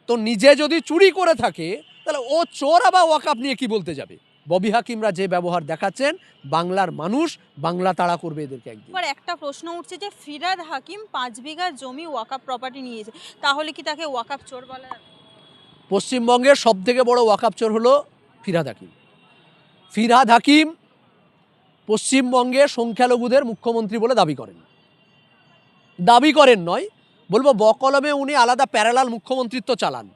তো নিজে যদি চুরি করে থাকে তাহলে ও চোর আবার ওয়াকআপ নিয়ে কি বলতে যাবে? ববি হাকিমরা যে ব্যবহার দেখাচ্ছেন, বাংলার মানুষ বাংলা তাড়া করবে এদেরকে একদিন। এবার একটা প্রশ্ন উঠছে যে ফিরহাদ হাকিম 5 বিঘা জমি ওয়াকআপ প্রপার্টি নিয়েছে, তাহলে কি তাকে ওয়াকআপ চোর বলা যাবে? পশ্চিমবঙ্গের সবথেকে বড় ওয়াকআপ চোর হলো ফিরহাদ হাকিম। ফিরহাদ হাকিম পশ্চিমবঙ্গে সংখ্যালঘুদের মুখ্যমন্ত্রী বলে দাবি করেন। দাবি করেন নয়, বলবো বকলমে উনি আলাদা প্যারালাল মুখ্যমন্ত্রিত্ব চালান।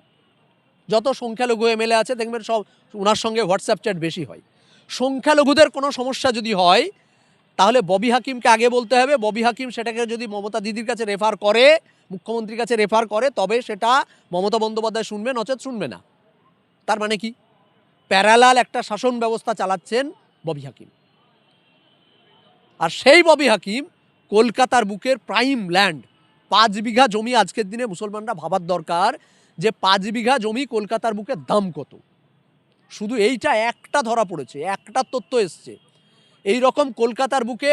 যত সংখ্যালঘু এমএলএ আছে দেখবেন সব ওনার সঙ্গে হোয়াটসঅ্যাপ চ্যাট বেশি হয়। সংখ্যালঘুদের কোনো সমস্যা যদি হয় তাহলে ববি হাকিমকে আগে বলতে হবে। ববি হাকিম সেটাকে যদি মমতা দিদির কাছে রেফার করে, মুখ্যমন্ত্রীর কাছে রেফার করে, তবে সেটা মমতা বন্দ্যোপাধ্যায় শুনবে, নচেত শুনবে না। তার মানে কি? প্যারালাল একটা শাসন ব্যবস্থা চালাচ্ছেন ববি হাকিম। আর সেই ববি হাকিম কলকাতার বুকের প্রাইম ল্যান্ড 5 বিঘা জমি, আজকের দিনে মুসলমানরা ভাবার দরকার যে 5 বিঘা জমি কলকাতার বুকের দাম কত। শুধু এইটা একটা ধরা পড়েছে, একটা তথ্য এসছে। এই রকম কলকাতার বুকে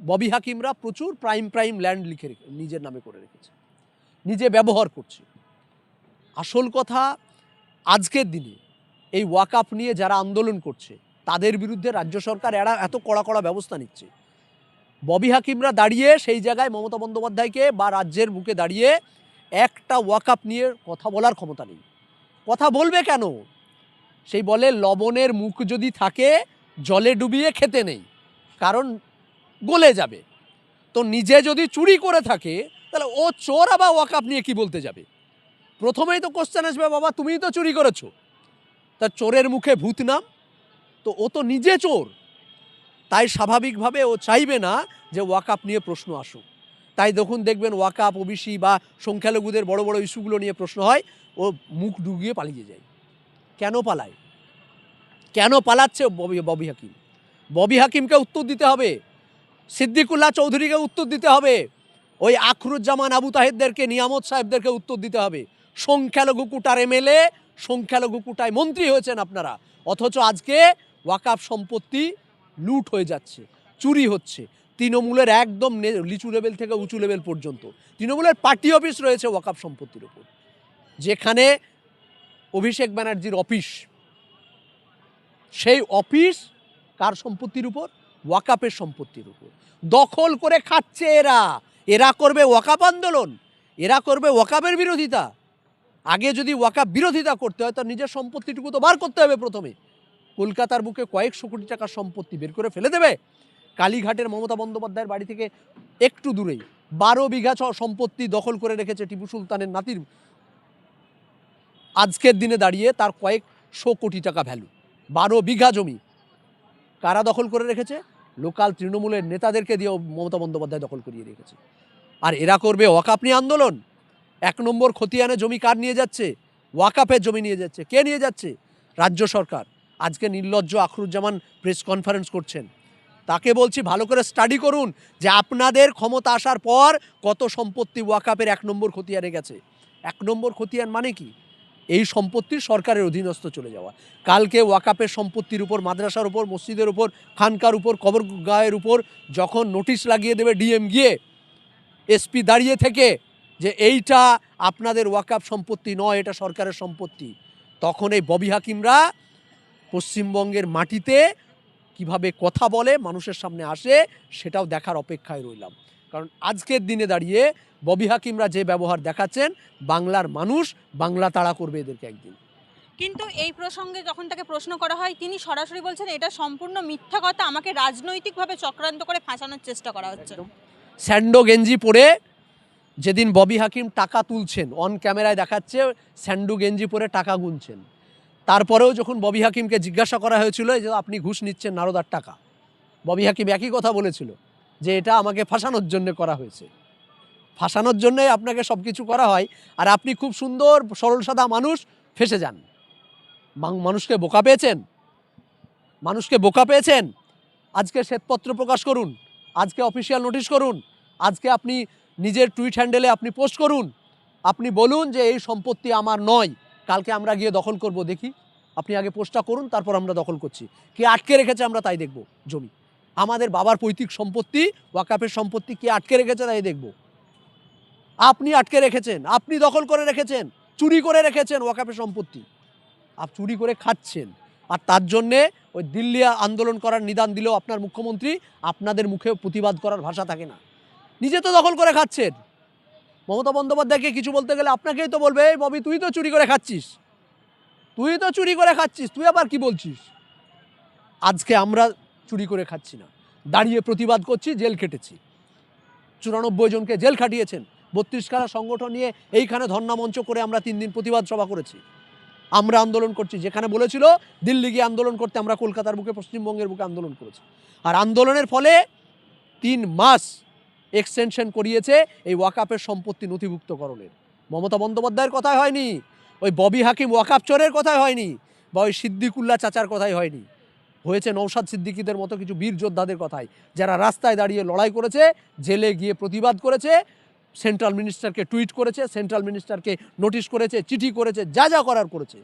ববি হাকিমরা প্রচুর প্রাইম ল্যান্ড লিখে নিজের নামে করে রেখেছে, নিজে ব্যবহার করছে। আসল কথা, আজকের দিনে এই ওয়াকআপ নিয়ে যারা আন্দোলন করছে তাদের বিরুদ্ধে রাজ্য সরকার এত কড়া ব্যবস্থা নিচ্ছে। ববি হাকিমরা দাঁড়িয়ে সেই জায়গায় মমতা বন্দ্যোপাধ্যায়কে বা রাজ্যের বুকে দাঁড়িয়ে একটা ওয়াকআপ নিয়ে কথা বলার ক্ষমতা নেই। কথা বলবে কেন? সেই বলে লবণের মুখ যদি থাকে জলে ডুবিয়ে খেতে নেই, কারণ গলে যাবে। তো নিজে যদি চুরি করে থাকে তাহলে ও চোর আবার ওয়াকআপ নিয়ে কি বলতে যাবে? প্রথমেই তো কোশ্চেন আসবে, বাবা তুমিই তো চুরি করেছো, তা চোরের মুখে ভূত নাম। তো ও তো নিজে চোর, তাই স্বাভাবিকভাবে ও চাইবে না যে ওয়াকআপ নিয়ে প্রশ্ন আসুক। তাই দেখবেন ওয়াকআপ, ওবিসি বা সংখ্যালঘুদের বড় বড় ইস্যুগুলো নিয়ে প্রশ্ন হয়, ও মুখ ডুবিয়ে পালিয়ে যায়। কেন পালায়? কেন পালাচ্ছে ববি হাকিম? ববি হাকিমকে উত্তর দিতে হবে, সিদ্দিকুল্লাহ চৌধুরীকে উত্তর দিতে হবে, ওই আখরুজ্জামান আবু তাহেরদেরকে, নিয়ামত সাহেবদেরকে উত্তর দিতে হবে। সংখ্যালঘু কুটার এমএলএ, সংখ্যালঘু কুটায় মন্ত্রী হয়েছেন আপনারা, অথচ আজকে ওয়াকআপ সম্পত্তি লুট হয়ে যাচ্ছে, চুরি হচ্ছে। তৃণমূলের একদম লিচু লেভেল থেকে উঁচু লেভেল পর্যন্ত তৃণমূলের পার্টি অফিস রয়েছে ওয়াকআপ সম্পত্তির উপর, যেখানে অভিষেক ব্যানার্জির অফিস। সেই অফিস কার সম্পত্তির উপর? ওয়াকআপের সম্পত্তির উপর। দখল করে খাচ্ছে এরা। এরা করবে ওয়াকআপ আন্দোলন, এরা করবে ওয়াকআপের বিরোধিতা। আগে যদি ওয়াকআপ বিরোধিতা করতে হয় তার নিজের সম্পত্তিটুকু তো বার করতে হবে প্রথমে। কলকাতার বুকে কয়েকশো কোটি টাকার সম্পত্তি বের করে ফেলে দেবে? কালীঘাটের মমতা বন্দ্যোপাধ্যায়ের বাড়ি থেকে একটু দূরেই 12 বিঘা সম্পত্তি দখল করে রেখেছে টিপু সুলতানের নাতির। আজকের দিনে দাঁড়িয়ে তার কয়েকশো কোটি টাকা ভ্যালু, 12 বিঘা জমি। কারা দখল করে রেখেছে? লোকাল তৃণমূলের নেতাদেরকে দিয়ে মমতা বন্দ্যোপাধ্যায় দখল করিয়ে রেখেছে। আর এরা করবে ওয়াকআপ নিয়ে আন্দোলন। 1 নম্বর খতিয়ানে জমি কার নিয়ে যাচ্ছে? ওয়াকআপের জমি নিয়ে যাচ্ছে। কে নিয়ে যাচ্ছে? রাজ্য সরকার। আজকে নির্লজ্জ আখরুজ্জামান প্রেস কনফারেন্স করছেন, তাকে বলছি ভালো করে স্টাডি করুন যে আপনাদের ক্ষমতা আসার পর কত সম্পত্তি ওয়াকআপের 1 নম্বর খতিয়ানে গেছে। 1 নম্বর খতিয়ান মানে কি? এই সম্পত্তির সরকারের অধীনস্থ চলে যাওয়া। কালকে ওয়াকআপের সম্পত্তির উপর, মাদ্রাসার উপর, মসজিদের উপর, খানকার উপর, কবরগাহের উপর যখন নোটিশ লাগিয়ে দেবে ডিএম গিয়ে, এসপি দাঁড়িয়ে থেকে যে এইটা আপনাদের ওয়াকআপ সম্পত্তি নয়, এটা সরকারের সম্পত্তি, তখন এই ববি হাকিমরা পশ্চিমবঙ্গের মাটিতে কিভাবে কথা বলে, মানুষের সামনে আসে, সেটাও দেখার অপেক্ষায় রইলাম। কারণ আজকের দিনে দাঁড়িয়ে ববি হাকিমরা যে ব্যবহার দেখাচ্ছেন, বাংলার মানুষ বাংলা তাড়া করবে এদেরকে একদিন। কিন্তু এই প্রসঙ্গে যখন তাকে প্রশ্ন করা হয় তিনি সরাসরি বলছেন এটা সম্পূর্ণ মিথ্যা কথা, আমাকে রাজনৈতিকভাবে চক্রান্ত করে ফাঁসানোর চেষ্টা করা হচ্ছে। স্যান্ডো গেঞ্জি পরে যেদিন ববি হাকিম টাকা তুলছেন, অন ক্যামেরায় দেখাচ্ছে স্যান্ডো গেঞ্জি পরে টাকা গুনছেন। তারপরেও যখন ববি হাকিমকে জিজ্ঞাসা করা হয়েছিল যে আপনি ঘুষ নিচ্ছেন নারদার টাকা, ববি হাকিম একই কথা বলেছিল যে এটা আমাকে ফাঁসানোর জন্য করা হয়েছে। ফাঁসানোর জন্যই আপনাকে সব কিছু করা হয়, আর আপনি খুব সুন্দর সরল সাদা মানুষ ফেসে যান। মানুষকে বোকা পেয়েছেন, মানুষকে বোকা পেয়েছেন। আজকে শ্বেতপত্র প্রকাশ করুন, আজকে অফিসিয়াল নোটিশ করুন, আজকে আপনি নিজের টুইট হ্যান্ডেলে আপনি পোস্ট করুন, আপনি বলুন যে এই সম্পত্তি আমার নয়, কালকে আমরা গিয়ে দখল করব, দেখি। আপনি আগে পোস্টটা করুন, তারপর আমরা দখল করছি। কে আটকে রেখেছে আমরা তাই দেখব। জমি আমাদের বাবার পৈতৃক সম্পত্তি, ওয়াকআপের সম্পত্তি কে আটকে রেখেছে তাই দেখব। আপনি আটকে রেখেছেন, আপনি দখল করে রেখেছেন, চুরি করে রেখেছেন ওয়াকাফের সম্পত্তি, চুরি করে খাচ্ছেন। আর তার জন্যে ওই দিল্লি আন্দোলন করার নিদান দিলেও আপনার মুখ্যমন্ত্রী, আপনাদের মুখেও প্রতিবাদ করার ভাষা থাকে না। নিজে তো দখল করে খাচ্ছেন। মমতা বন্দ্যোপাধ্যায়কে কিছু বলতে গেলে আপনাকেই তো বলবে, এই ববি তুই তো চুরি করে খাচ্ছিস, তুই তো চুরি করে খাচ্ছিস, তুই আবার কি বলছিস। আজকে আমরা চুরি করে খাচ্ছি না, দাঁড়িয়ে প্রতিবাদ করছি, জেল খেটেছি। 94 জনকে জেল খাটিয়েছেন। 32 খানা সংগঠন নিয়ে এইখানে ধর্ণা মঞ্চ করে আমরা 3 দিন প্রতিবাদ সভা করেছি। আমরা আন্দোলন করছি, যেখানে বলেছিল দিল্লি গিয়ে আন্দোলন করতে, আমরা কলকাতার বুকে, পশ্চিমবঙ্গের বুকে আন্দোলন করেছি। আর আন্দোলনের ফলে 3 মাস এক্সটেনশন করিয়েছে এই ওয়াকাফের সম্পত্তি নথিভুক্তকরণের। মমতা বন্দ্যোপাধ্যায়ের কথাই হয়নি, ওই ববি হাকিম ওয়াকাফ চোরের কথাই হয়নি, বা ওই সিদ্দিকুল্লাহ চাচার কথাই হয়নি। হয়েছে নওশাদ সিদ্দিকীদের মতো কিছু বীর যোদ্ধাদের কথাই, যারা রাস্তায় দাঁড়িয়ে লড়াই করেছে, জেলে গিয়ে প্রতিবাদ করেছে, সেন্ট্রাল মিনিস্টারকে টুইট করেছে, সেন্ট্রাল মিনিস্টারকে নোটিশ করেছে, চিঠি করেছে, যা যা করার করেছে।